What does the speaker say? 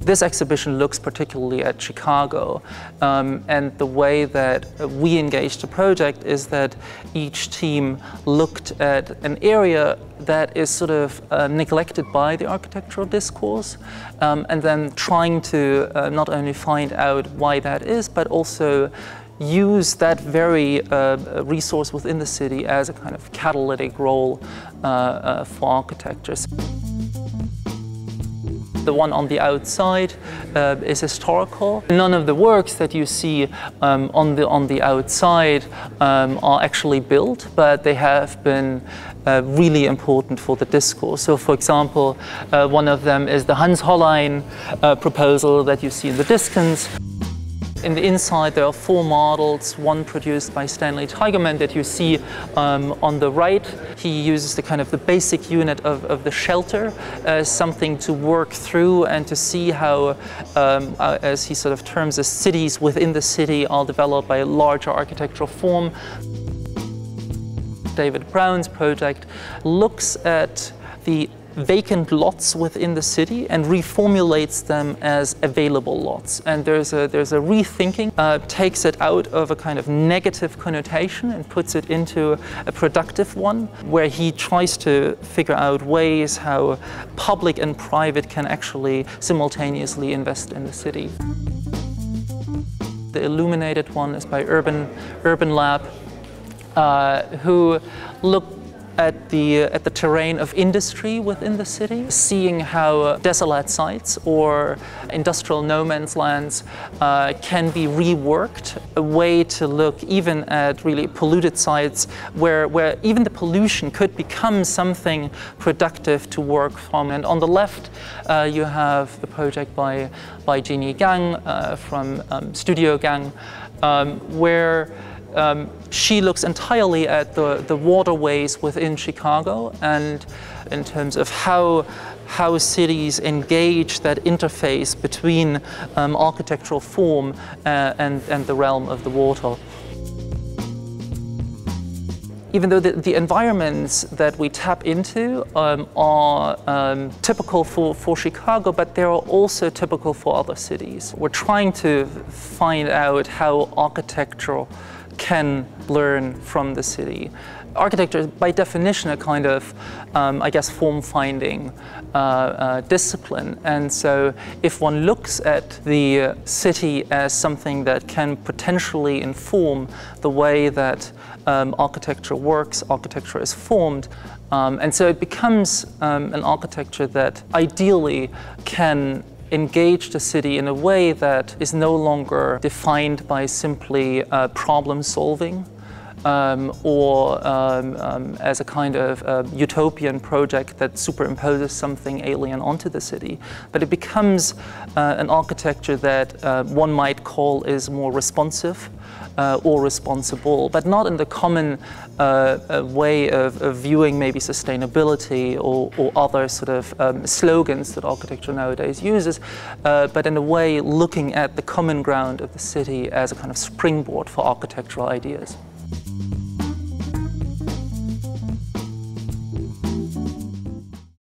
This exhibition looks particularly at Chicago, and the way that we engaged the project is that each team looked at an area that is sort of neglected by the architectural discourse, and then trying to not only find out why that is, but also use that very resource within the city as a kind of catalytic role for architectures. The one on the outside is historical. None of the works that you see on the outside are actually built, but they have been really important for the discourse. So, for example, one of them is the Hans Hollein proposal that you see in the distance. In the inside there are 4 models, one produced by Stanley Tigerman that you see on the right. He uses the basic unit of the shelter as something to work through and to see how, as he sort of terms the cities within the city are developed by a larger architectural form. David Brown's project looks at the vacant lots within the city and reformulates them as available lots. And there's a rethinking, takes it out of a kind of negative connotation and puts it into a productive one, where he tries to figure out ways how public and private can actually simultaneously invest in the city. The illuminated one is by Urban Lab, who look at the terrain of industry within the city, seeing how desolate sites or industrial no man's lands can be reworked, a way to look even at really polluted sites where even the pollution could become something productive to work from. And on the left you have the project by Jeanne Gang from Studio Gang, where she looks entirely at the waterways within Chicago and in terms of how cities engage that interface between architectural form and the realm of the water. Even though the environments that we tap into are typical for Chicago, but they are also typical for other cities. We're trying to find out how architecture can learn from the city. Architecture is by definition a kind of, I guess, form-finding discipline. And so if one looks at the city as something that can potentially inform the way that architecture works, architecture is formed, and so it becomes an architecture that ideally can engage the city in a way that is no longer defined by simply problem solving or as a kind of utopian project that superimposes something alien onto the city. But it becomes an architecture that one might call is more responsive or responsible, but not in the common way of viewing maybe sustainability or other sort of slogans that architecture nowadays uses, but in a way looking at the common ground of the city as a kind of springboard for architectural ideas.